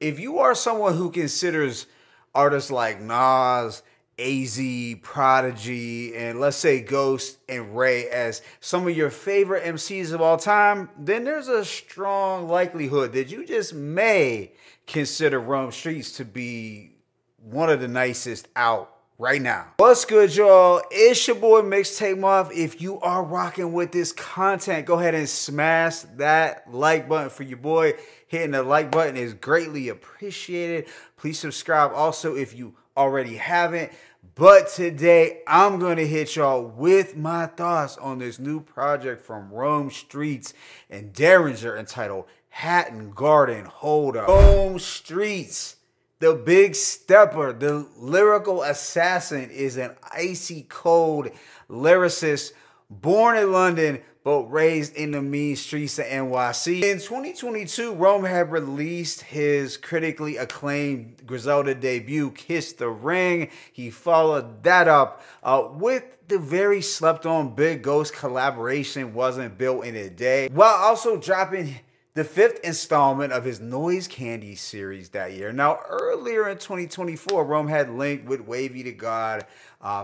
if you are someone who considers artists like Nas, AZ, Prodigy, and let's say Ghost and Ray as some of your favorite MCs of all time, then there's a strong likelihood that you just may consider Rome Streetz to be one of the nicest out right now. What's good, y'all? It's your boy Mixtape Moth. If you are rocking with this content, go ahead and smash that like button for your boy. Hitting the like button is greatly appreciated. Please subscribe also if you already haven't. But today, I'm going to hit y'all with my thoughts on this new project from Rome Streetz and Derringer entitled Hatton Garden Holdup. Rome Streetz, the big stepper, the lyrical assassin, is an icy cold lyricist born in London but raised in the mean streets of NYC. In 2022, Rome had released his critically acclaimed Griselda debut, Kiss the Ring. He followed that up with the very slept-on Big Ghost collaboration, Wasn't Built in a Day, while also dropping the 5th installment of his Noise Candy series that year. Now, earlier in 2024, Rome had linked with Wavy to God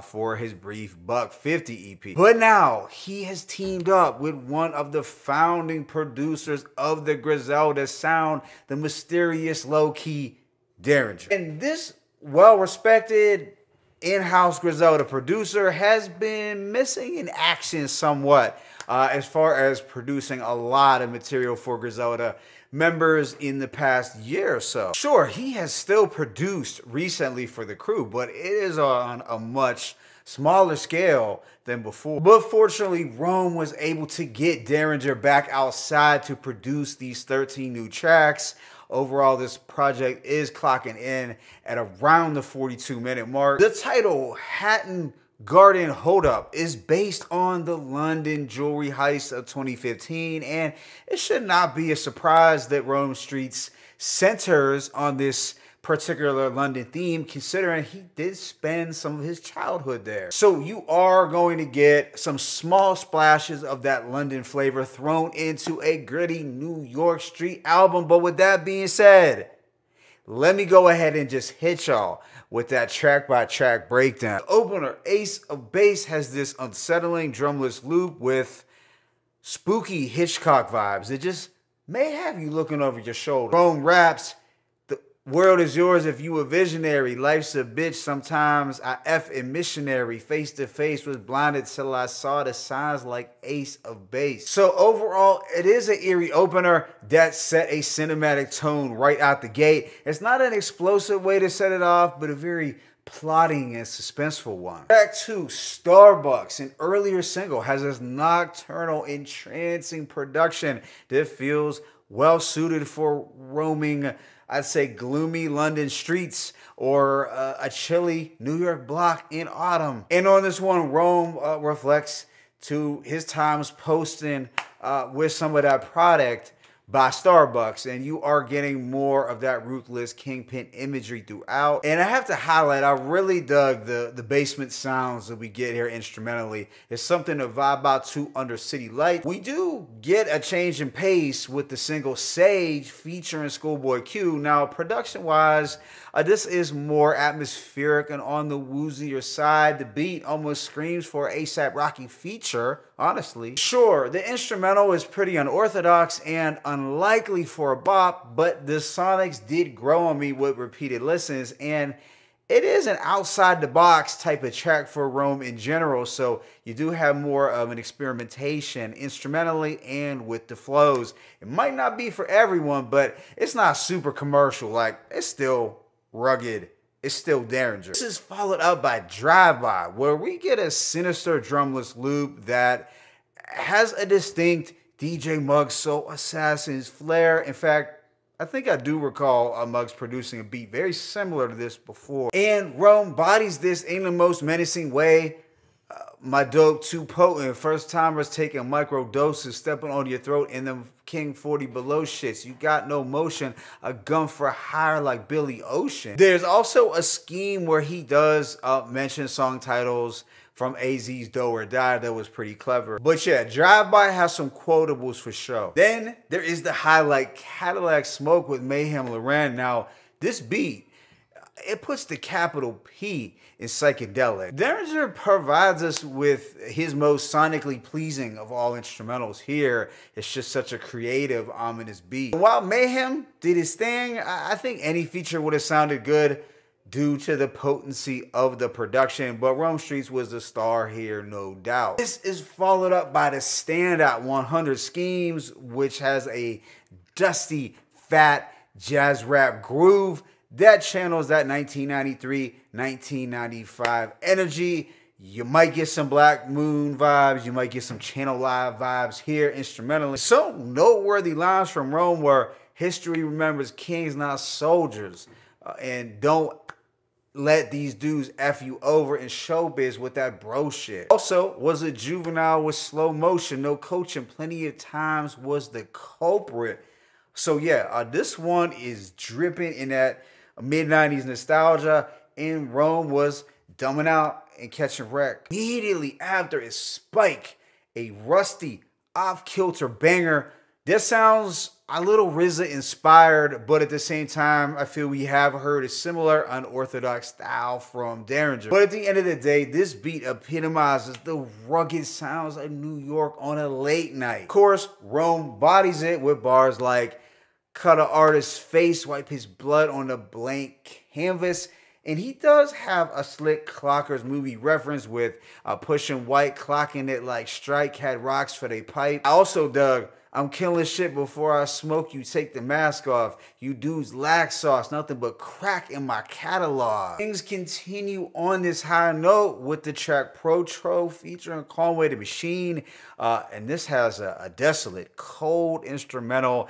for his brief $150 EP. But now, he has teamed up with one of the founding producers of the Griselda sound, the mysterious low-key Derringer. And this well-respected in-house Griselda producer has been missing in action somewhat as far as producing a lot of material for Griselda members in the past year or so. Sure, he has still produced recently for the crew, but it is on a much smaller scale than before. But fortunately, Rome was able to get Derringer back outside to produce these 13 new tracks. Overall, this project is clocking in at around the 42-minute mark. The title, Hatton Garden Holdup, is based on the London jewelry heist of 2015, and it should not be a surprise that Rome Streetz centers on this particular London theme, considering he did spend some of his childhood there. So you are going to get some small splashes of that London flavor thrown into a gritty New York street album. But with that being said, let me go ahead and just hit y'all with that track-by-track breakdown. The opener, Ace of Base, has this unsettling drumless loop with spooky Hitchcock vibes. It just may have you looking over your shoulder. Rome raps, "The world is yours if you a visionary. Life's a bitch sometimes. I F a missionary. Face to face was blinded till I saw the signs like Ace of Base." So overall, it is an eerie opener that set a cinematic tone right out the gate. It's not an explosive way to set it off, but a very plotting and suspenseful one. Track 2, Starbucks, an earlier single, has this nocturnal, entrancing production that feels well suited for roaming, I'd say, gloomy London streets or a chilly New York block in autumn. And on this one, Rome reflects to his times posting with some of that product by Starbucks, and you are getting more of that ruthless kingpin imagery throughout. And I have to highlight, I really dug the basement sounds that we get here instrumentally. It's something to vibe out to under City Light. We do get a change in pace with the single Sage featuring Schoolboy Q. Now, production-wise, this is more atmospheric and on the woozier side. The beat almost screams for an A$AP Rocky feature, honestly. Sure, the instrumental is pretty unorthodox and unlikely for a bop, but the sonics did grow on me with repeated listens, and it is an outside-the-box type of track for Rome in general, so you do have more of an experimentation instrumentally and with the flows. It might not be for everyone, but it's not super commercial. Like, it's still rugged. It's still Derringer. This is followed up by Drive-By, where we get a sinister drumless loop that has a distinct DJ Muggs Soul Assassin's flair. In fact, I think I do recall Muggs producing a beat very similar to this before. And Rome bodies this in the most menacing way. My dope too potent. First timers taking micro doses, stepping on your throat in them King 40 below shits. You got no motion, a gun for hire like Billy Ocean. There's also a scheme where he does mention song titles from AZ's Do or Die that was pretty clever. But yeah, Drive By has some quotables for sure. Then there is the highlight, Cadillac Smoke with Mayhem Loren. Now, this beat, it puts the capital P in psychedelic. Derringer provides us with his most sonically pleasing of all instrumentals here. It's just such a creative, ominous beat. While Mayhem did his thing, I think any feature would have sounded good due to the potency of the production, but Rome Streetz was the star here, no doubt. This is followed up by the standout 100 Schemes, which has a dusty, fat jazz rap groove that channels that 1993, 1995 energy. You might get some Black Moon vibes. You might get some Channel Live vibes here instrumentally. Some noteworthy lines from Rome were, history remembers kings, not soldiers. And don't let these dudes F you over in showbiz with that bro shit. Also, was a juvenile with slow motion, no coaching, plenty of times was the culprit. So yeah, this one is dripping in that mid-90s nostalgia, and Rome was dumbing out and catching wreck. Immediately after is Spike, a rusty, off-kilter banger. This sounds a little RZA inspired, but at the same time, I feel we have heard a similar unorthodox style from Derringer. But at the end of the day, this beat epitomizes the rugged sounds of New York on a late night. Of course, Rome bodies it with bars like, cut an artist's face, wipe his blood on the blank canvas. And he does have a slick Clockers movie reference with pushing white, clocking it like Strike had rocks for they pipe. I also dug, I'm killing shit before I smoke, you take the mask off. You dudes lack sauce, nothing but crack in my catalog. Things continue on this high note with the track Protor featuring Conway the Machine. And this has a desolate, cold instrumental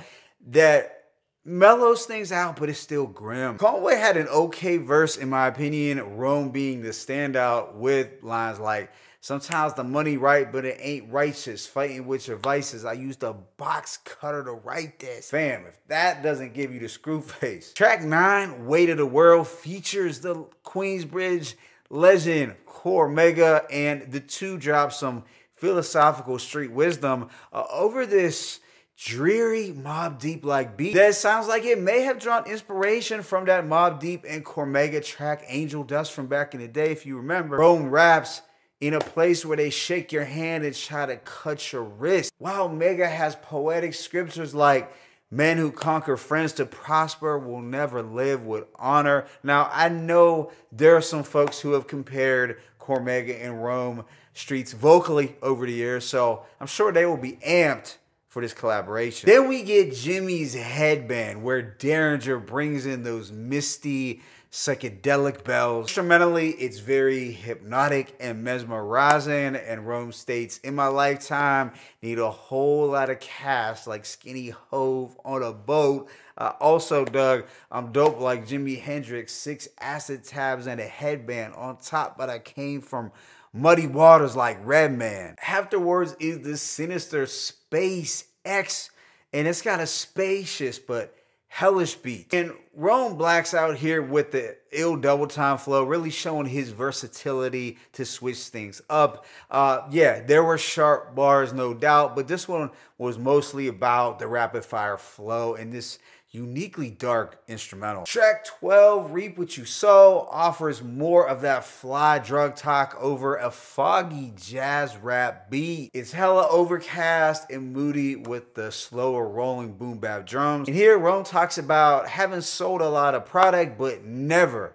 that mellows things out, but it's still grim. Conway had an okay verse, in my opinion, Rome being the standout with lines like, sometimes the money right, but it ain't righteous. Fighting with your vices. I used a box cutter to write this. Fam, if that doesn't give you the screw face. Track 9, Weight of the World, features the Queensbridge legend Cormega, and the two drop some philosophical street wisdom over this dreary Mobb Deep like beat that sounds like it may have drawn inspiration from that Mobb Deep and Cormega track Angel Dust from back in the day, if you remember. Rome raps in a place where they shake your hand and try to cut your wrist, while Mega has poetic scriptures like, men who conquer friends to prosper will never live with honor. Now, I know there are some folks who have compared Cormega and Rome Streetz vocally over the years, so I'm sure they will be amped for this collaboration. Then we get Jimmy's Headband, where Derringer brings in those misty, psychedelic bells. Instrumentally, it's very hypnotic and mesmerizing, and Rome states, in my lifetime, need a whole lot of cash like Skinny Hove on a boat. Also, Doug, I'm dope like Jimi Hendrix, 6 acid tabs and a headband on top, but I came from muddy waters like Redman. Afterwards is the sinister Space X, and it's got a spacious but hellish beat. And Rome blacks out here with the ill double time flow, really showing his versatility to switch things up. Yeah, there were sharp bars, no doubt, but this one was mostly about the rapid fire flow and this uniquely dark instrumental. Track 12, Reap What You Sow, offers more of that fly drug talk over a foggy jazz rap beat. It's hella overcast and moody with the slower rolling boom bap drums. And here Rome talks about having sold a lot of product but never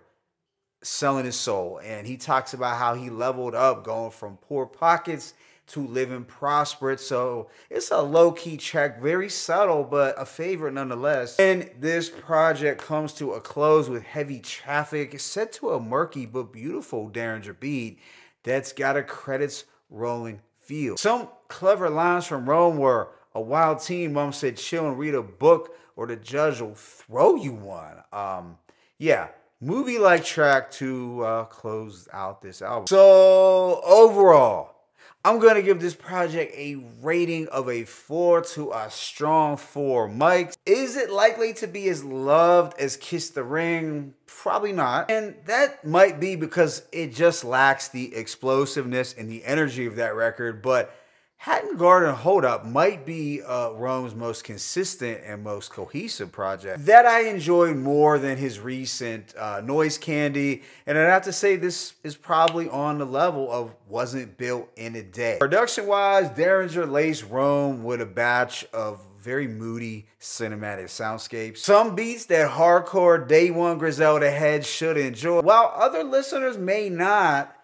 selling his soul. And he talks about how he leveled up going from poor pockets to living prosperous. So it's a low-key track, very subtle, but a favorite nonetheless. And this project comes to a close with Heavy Traffic, set to a murky but beautiful Derringer beat that's got a credits rolling feel. Some clever lines from Rome were, a wild teen mom said chill and read a book or the judge will throw you one. Yeah, movie-like track to close out this album. So overall, I'm going to give this project a rating of a 4 to a strong 4 mics. Is it likely to be as loved as Kiss the Ring? Probably not. And that might be because it just lacks the explosiveness and the energy of that record. But Hatton Garden Holdup might be Rome's most consistent and most cohesive project that I enjoyed more than his recent Noise Candy. And I'd have to say this is probably on the level of Wasn't Built in a Day. Production-wise, Derringer laced Rome with a batch of very moody cinematic soundscapes. Some beats that hardcore day one Griselda heads should enjoy, while other listeners may not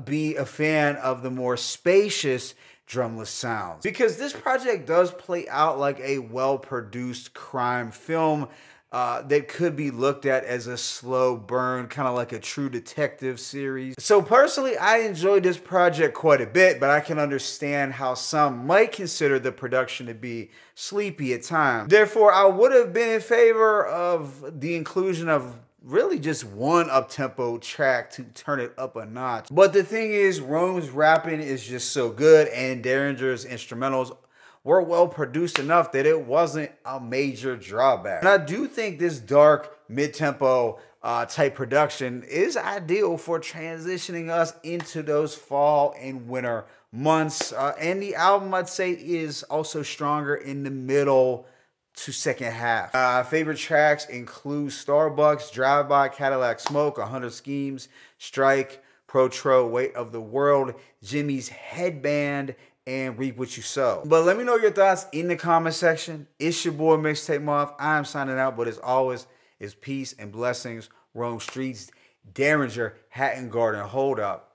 be a fan of the more spacious drumless sounds. Because this project does play out like a well-produced crime film that could be looked at as a slow burn, kind of like a True Detective series. So personally, I enjoyed this project quite a bit, but I can understand how some might consider the production to be sleepy at times. Therefore, I would have been in favor of the inclusion of really just one up-tempo track to turn it up a notch. But the thing is, Rome's rapping is just so good, and Derringer's instrumentals were well produced enough that it wasn't a major drawback. And I do think this dark, mid-tempo type production is ideal for transitioning us into those fall and winter months. And the album, I'd say, is also stronger in the middle to second half. Favorite tracks include Starbucks, Drive By, Cadillac Smoke, 100 Schemes, Strike, Protor, Weight of the World, Jimmy's Headband, and Reap What You Sow. But let me know your thoughts in the comment section. It's your boy Mixtape Moth. I'm signing out, but as always, it's peace and blessings. Rome Streetz, Derringer, Hatton Garden Holdup.